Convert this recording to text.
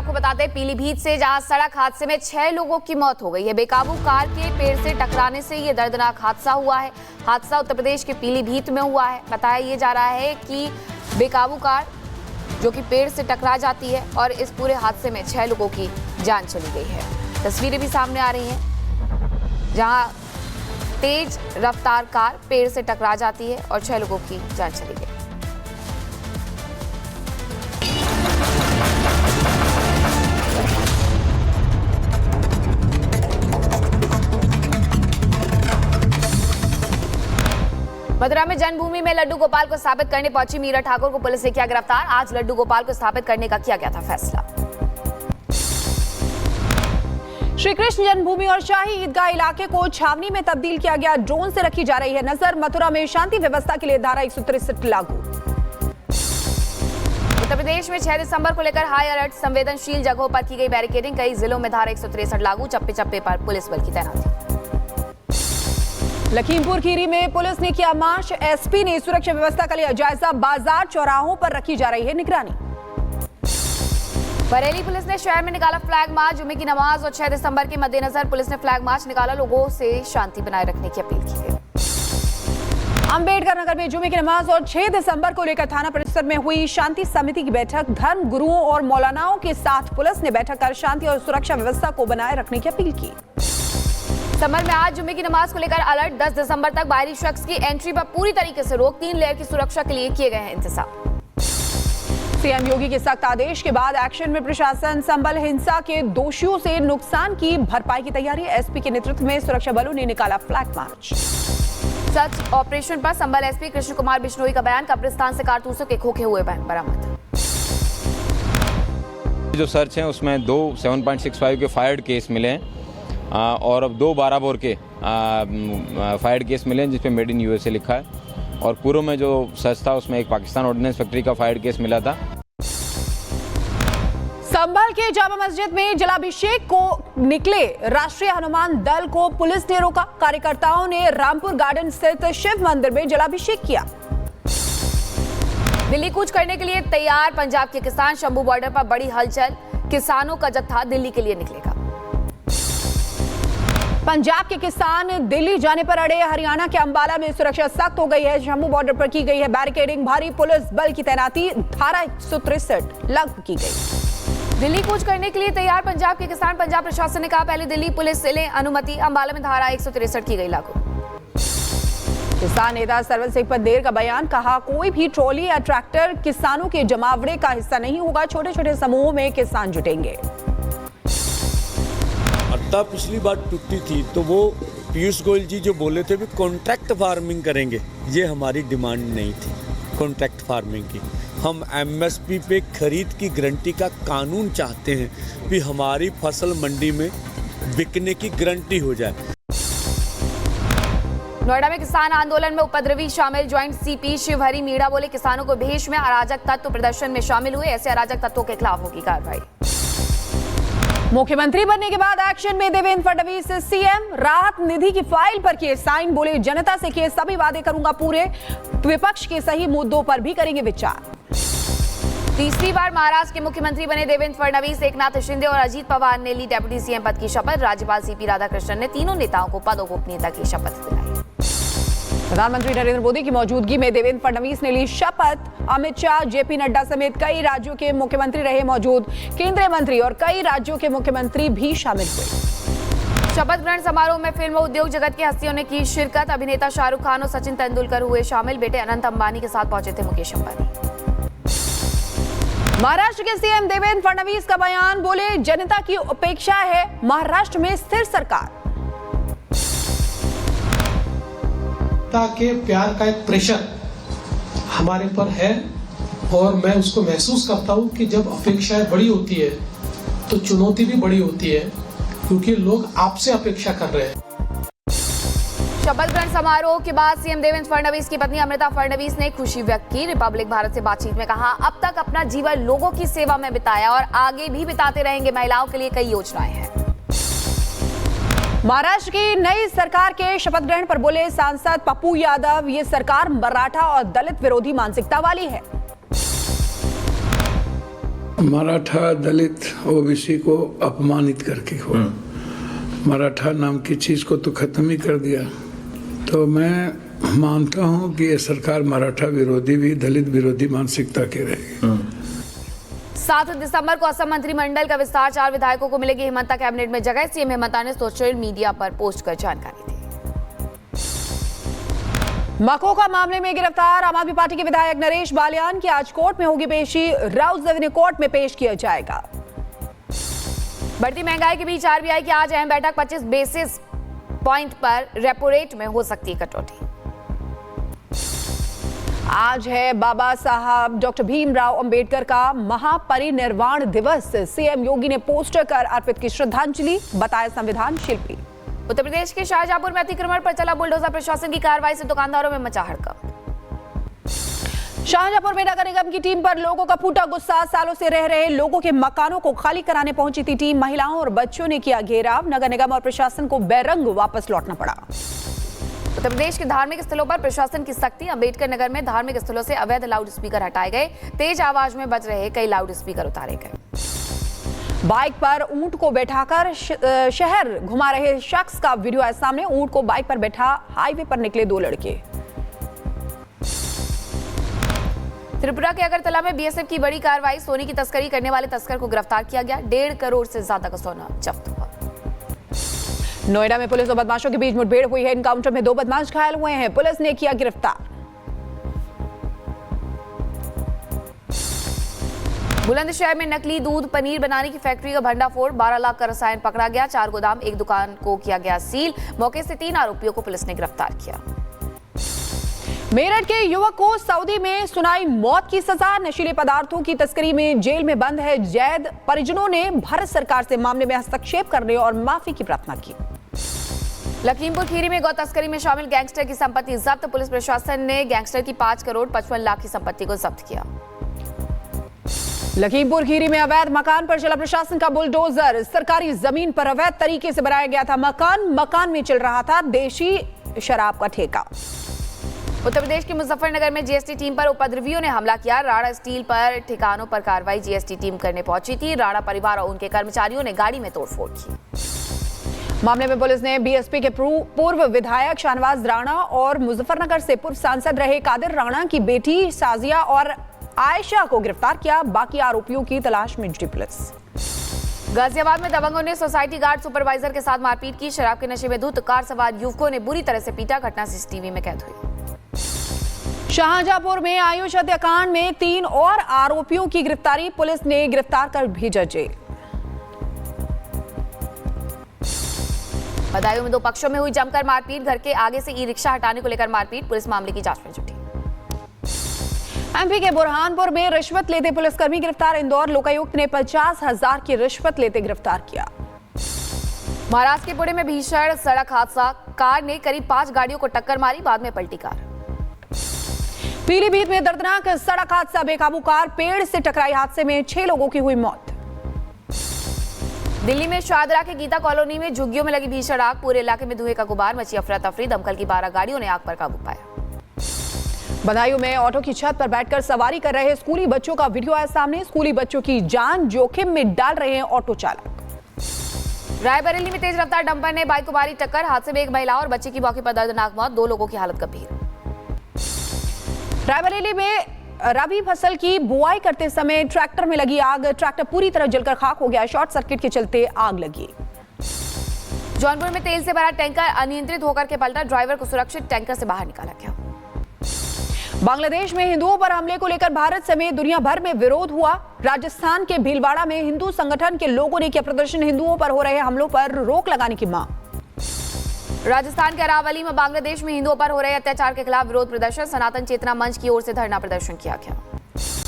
आपको बताते हैं पीलीभीत से, जहां सड़क हादसे में 6 लोगों की मौत हो गई है। बेकाबू कार के पेड़ से टकराने से यह दर्दनाक हादसा हुआ है। हादसा उत्तर प्रदेश के पीलीभीत में हुआ है। बताया ये जा रहा है कि बेकाबू कार जो कि पेड़ से टकरा जाती है और इस पूरे हादसे में 6 लोगों की जान चली गई है। तस्वीरें भी सामने आ रही हैं जहां तेज रफ्तार कार पेड़ से टकरा जाती है और 6 लोगों की जान चली गई। मथुरा में जन्मभूमि में लड्डू गोपाल को स्थापित करने पहुंची मीरा ठाकुर को पुलिस ने किया गिरफ्तार। आज लड्डू गोपाल को स्थापित करने का किया गया था फैसला। श्री कृष्ण जन्मभूमि और शाही ईदगाह इलाके को छावनी में तब्दील किया गया। ड्रोन से रखी जा रही है नजर। मथुरा में शांति व्यवस्था के लिए धारा 163 लागू। उत्तर प्रदेश में 6 दिसंबर को लेकर हाई अलर्ट। संवेदनशील जगहों पर की गई बैरिकेडिंग। कई जिलों में धारा 163 लागू। चप्पे चप्पे पर पुलिस बल की तैनाती। लखीमपुर खीरी में पुलिस ने किया मार्च। एसपी ने सुरक्षा व्यवस्था का लिया जायजा। बाजार चौराहों पर रखी जा रही है निगरानी। बरेली पुलिस ने शहर में निकाला फ्लैग मार्च। जुमे की नमाज और 6 दिसंबर के मद्देनजर पुलिस ने फ्लैग मार्च निकाला। लोगों से शांति बनाए रखने की अपील की गई। अंबेडकर नगर में जुमे की नमाज और 6 दिसंबर को लेकर थाना परिसर में हुई शांति समिति की बैठक। धर्म गुरुओं और मौलानाओं के साथ पुलिस ने बैठक कर शांति और सुरक्षा व्यवस्था को बनाए रखने की अपील की। संभल में आज जुमे की नमाज को लेकर अलर्ट। 10 दिसंबर तक बाहरी शख्स की एंट्री पर पूरी तरीके से रोक। 3 लेयर की सुरक्षा के लिए किए गए हैं इंतजाम। सीएम योगी के सख्त आदेश के बाद एक्शन में प्रशासन। संभल हिंसा के दोषियों से नुकसान की भरपाई की तैयारी। एसपी के नेतृत्व में सुरक्षा बलों ने निकाला फ्लैग मार्च। सर्च ऑपरेशन पर संभल एसपी कृष्ण कुमार बिश्नोई का बयान। कब्रिस्तान से कारतूसों के खोखे हुए बरामद। जो सर्च है उसमें 2 7.65 के फायर्ड केस मिले हैं और अब 2 12 बोर के फायर्ड केस मिले हैं जिसपे मेड इन यूएसए लिखा है। और पूर्व में जो सर्च था उसमें एक पाकिस्तान ऑर्डिनेंस फैक्ट्री का फायर्ड केस मिला था। संभल के जामा मस्जिद में जलाभिषेक को निकले राष्ट्रीय हनुमान दल को पुलिस ने रोका। कार्यकर्ताओं ने रामपुर गार्डन स्थित शिव मंदिर में जलाभिषेक किया। दिल्ली कूच करने के लिए तैयार पंजाब के किसान। शंभू बॉर्डर पर बड़ी हलचल। किसानों का जत्था दिल्ली के लिए निकलेगा। पंजाब के किसान दिल्ली जाने पर अड़े। हरियाणा के अंबाला में सुरक्षा सख्त हो गई है। शंभू बॉर्डर पर की गई है बैरिकेडिंग। भारी पुलिस बल की तैनाती। धारा 163 लागू की गई। दिल्ली कूच करने के लिए तैयार पंजाब के किसान। पंजाब प्रशासन ने कहा पहले दिल्ली पुलिस से ले अनुमति। अंबाला में धारा 163 की गई लागू। किसान नेता सरवल सिंह पंदेर का बयान। कहा कोई भी ट्रॉली या ट्रैक्टर किसानों के जमावड़े का हिस्सा नहीं होगा। छोटे छोटे समूहों में किसान जुटेंगे। अट्टा पिछली बार टूटी थी तो वो पीयूष गोयल जी जो बोले थे भी कॉन्ट्रैक्ट फार्मिंग करेंगे, ये हमारी डिमांड नहीं थी कॉन्ट्रैक्ट फार्मिंग की। हम एमएसपी पे खरीद की गारंटी का कानून चाहते हैं कि हमारी फसल मंडी में बिकने की गारंटी हो जाए। नोएडा में किसान आंदोलन में उपद्रवी शामिल। ज्वाइंट सीपी शिवहरी मीणा बोले किसानों को भेष में अराजक तत्व प्रदर्शन में शामिल हुए। ऐसे अराजक तत्वों के खिलाफ होगी कार्रवाई। मुख्यमंत्री बनने के बाद एक्शन में देवेंद्र फडणवीस। सीएम राहत निधि की फाइल पर किए साइन। बोले जनता से किए सभी वादे करूंगा पूरे। विपक्ष के सही मुद्दों पर भी करेंगे विचार। तीसरी बार महाराष्ट्र के मुख्यमंत्री बने देवेंद्र फडणवीस। एकनाथ शिंदे और अजीत पवार ने ली डेप्यूटी सीएम पद की शपथ। राज्यपाल सीपी राधाकृष्णन ने तीनों नेताओं को पद और गोपनीयता की शपथ दिलाई। प्रधानमंत्री नरेंद्र मोदी की मौजूदगी में देवेंद्र फडणवीस ने ली शपथ। अमित शाह, जेपी नड्डा समेत कई राज्यों के मुख्यमंत्री रहे मौजूद। केंद्रीय मंत्री और कई राज्यों के मुख्यमंत्री भी शामिल हुए। शपथ ग्रहण समारोह में फिल्म उद्योग जगत की हस्तियों ने की शिरकत। अभिनेता शाहरुख खान और सचिन तेंदुलकर हुए शामिल। बेटे अनंत अंबानी के साथ पहुंचे थे मुकेश अंबानी। महाराष्ट्र के सीएम देवेंद्र फडणवीस का बयान। बोले जनता की उपेक्षा है महाराष्ट्र में स्थिर सरकार। के प्यार का एक प्रेशर हमारे पर है और मैं उसको महसूस करता हूं कि जब अपेक्षाएं बड़ी होती है तो चुनौती भी बड़ी होती है, क्योंकि लोग आपसे अपेक्षा कर रहे हैं। शपथ ग्रहण समारोह के बाद सीएम देवेंद्र फडणवीस की पत्नी अमृता फडणवीस ने खुशी व्यक्त की। रिपब्लिक भारत से बातचीत में कहा अब तक अपना जीवन लोगों की सेवा में बिताया और आगे भी बिताते रहेंगे। महिलाओं के लिए कई योजनाएं हैं। महाराष्ट्र की नई सरकार के शपथ ग्रहण पर बोले सांसद पप्पू यादव। ये सरकार मराठा और दलित विरोधी मानसिकता वाली है। मराठा दलित ओबीसी को अपमानित करके हुआ। मराठा नाम की चीज को तो खत्म ही कर दिया। तो मैं मानता हूं कि ये सरकार मराठा विरोधी भी, दलित विरोधी मानसिकता की रहेगी। 7 दिसंबर को असम मंत्रिमंडल का विस्तार, 4 विधायकों को मिलेगी हेमंता कैबिनेट में जगह। सीएम हेमंता ने सोशल मीडिया पर पोस्ट कर जानकारी दी। मकोका मामले में गिरफ्तार आम आदमी पार्टी के विधायक नरेश बालियान की आज कोर्ट में होगी पेशी। राउत रेवेन्यू कोर्ट में पेश किया जाएगा। बढ़ती महंगाई के बीच आरबीआई की आज अहम बैठक, 25 बेसिस पॉइंट पर रेपो रेट में हो सकती है कटौती। आज है बाबा साहब डॉक्टर भीमराव अंबेडकर का महापरिनिर्वाण दिवस। सीएम योगी ने पोस्टर कर अर्पित की श्रद्धांजलि, बताया संविधान शिल्पी। उत्तर प्रदेश के शाहजहांपुर में अतिक्रमण पर चला बुलडोजर, प्रशासन की कार्रवाई से दुकानदारों में मचा हड़कंप। शाहजहांपुर में नगर निगम की टीम पर लोगों का फूटा गुस्सा। सालों से रह रहे लोगों के मकानों को खाली कराने पहुंची थी टीम। महिलाओं और बच्चों ने किया घेराव। नगर निगम और प्रशासन को बेरंग वापस लौटना पड़ा। उत्तर प्रदेश के धार्मिक स्थलों पर प्रशासन की सख्ती। अंबेडकर नगर में धार्मिक स्थलों से अवैध लाउड स्पीकर हटाए गए। तेज आवाज में बज रहे कई लाउड स्पीकर उतारे गए। बाइक पर ऊंट को बैठाकर शहर घुमा रहे शख्स का वीडियो आया सामने। ऊंट को बाइक पर बैठा हाईवे पर निकले 2 लड़के। त्रिपुरा के अगरतला में बीएसएफ की बड़ी कार्रवाई, सोने की तस्करी करने वाले तस्कर को गिरफ्तार किया गया। 1.5 करोड़ से ज्यादा का सोना जब्त हुआ। नोएडा में पुलिस और बदमाशों के बीच मुठभेड़ हुई है। एनकाउंटर में 2 बदमाश घायल हुए हैं। पुलिस ने किया गिरफ्तार। बुलंदशहर में नकली दूध पनीर बनाने की फैक्ट्री का भंडाफोड़, 12 लाख का रसायन पकड़ा गया। 4 गोदाम, 1 दुकान को किया गया सील। मौके से 3 आरोपियों को पुलिस ने गिरफ्तार किया। मेरठ के युवक को सऊदी में सुनाई मौत की सजा। नशीले पदार्थों की तस्करी में जेल में बंद है जैद। परिजनों ने भारत सरकार से मामले में हस्तक्षेप करने और माफी की प्रार्थना की। लखीमपुर खीरी में गौ तस्करी में शामिल गैंगस्टर की संपत्ति जब्त। पुलिस प्रशासन ने गैंगस्टर की 5 करोड़ 55 लाख की संपत्ति को जब्त किया। लखीमपुर खीरी में अवैध मकान पर चला प्रशासन का बुलडोजर। सरकारी जमीन पर अवैध तरीके से बनाया गया था मकान में चल रहा था देशी शराब का ठेका। उत्तर प्रदेश के मुजफ्फरनगर में जीएसटी टीम पर उपद्रवियों ने हमला किया। राणा स्टील पर ठिकानों पर कार्रवाई जीएसटी टीम करने पहुंची थी। राणा परिवार और उनके कर्मचारियों ने गाड़ी में तोड़फोड़ की। मामले में पुलिस ने बीएसपी के पूर्व विधायक शाहनवाज राणा और मुजफ्फरनगर से पूर्व सांसद रहे कादिर राणा की बेटी साजिया और आयशा को गिरफ्तार किया। बाकी आरोपियों की तलाश में जुटी पुलिस। गाजियाबाद में दबंगों ने सोसाइटी गार्ड सुपरवाइजर के साथ मारपीट की। शराब के नशे में धुत कार सवार युवकों ने बुरी तरह से पीटा। घटना सीसीटीवी में कैद हुई। शाहजहांपुर में आयुष हत्याकांड में 3 और आरोपियों की गिरफ्तारी। पुलिस ने गिरफ्तार कर भेजा जेल। बदायूं में 2 पक्षों में हुई जमकर मारपीट। घर के आगे से ई-रिक्शा हटाने को लेकर मारपीट। पुलिस मामले की जांच में जुटी। एमपी के बुरहानपुर में रिश्वत लेते पुलिसकर्मी गिरफ्तार। इंदौर लोकायुक्त ने 50,000 की रिश्वत लेते गिरफ्तार किया। महाराष्ट्र के पुणे में भीषण सड़क हादसा। कार ने करीब 5 गाड़ियों को टक्कर मारी, बाद में पलटी कार। पीलीभीत में दर्दनाक सड़क हादसा। बेकाबू कार पेड़ से टकराई। हादसे में 6 लोगों की हुई मौत। दिल्ली में शाहदरा के गीता कॉलोनी में झुग्गियों में लगी भीषण आग। पूरे इलाके में धुएं का गुबार। मची अफरा तफरी। दमकल की 12 गाड़ियों ने आग पर काबू पाया। बदायूं में ऑटो की छत पर बैठकर सवारी कर रहे स्कूली बच्चों का वीडियो आया सामने। स्कूली बच्चों की जान जोखिम में डाल रहे हैं ऑटो चालक। रायबरेली में तेज रफ्तार डंपर ने बाइक को मारी टक्कर। हादसे में एक महिला और बच्चे की मौके पर दर्दनाक मौत। 2 लोगों की हालत गंभीर। रायबरेली में रबी फसल की बुआई करते समय ट्रैक्टर में लगी आग। ट्रैक्टर पूरी तरह जलकर खाक हो गया। शॉर्ट सर्किट के चलते आग लगी। जौनपुर में तेल से भरा टैंकर अनियंत्रित होकर के पलटा। ड्राइवर को सुरक्षित टैंकर से बाहर निकाला गया। बांग्लादेश में हिंदुओं पर हमले को लेकर भारत समेत दुनिया भर में विरोध हुआ। राजस्थान के भीलवाड़ा में हिंदू संगठन के लोगों ने किया प्रदर्शन। हिंदुओं पर हो रहे हमलों पर रोक लगाने की मांग। राजस्थान के अरावली में बांग्लादेश में हिंदुओं पर हो रहे अत्याचार के खिलाफ विरोध प्रदर्शन। सनातन चेतना मंच की ओर से धरना प्रदर्शन किया गया।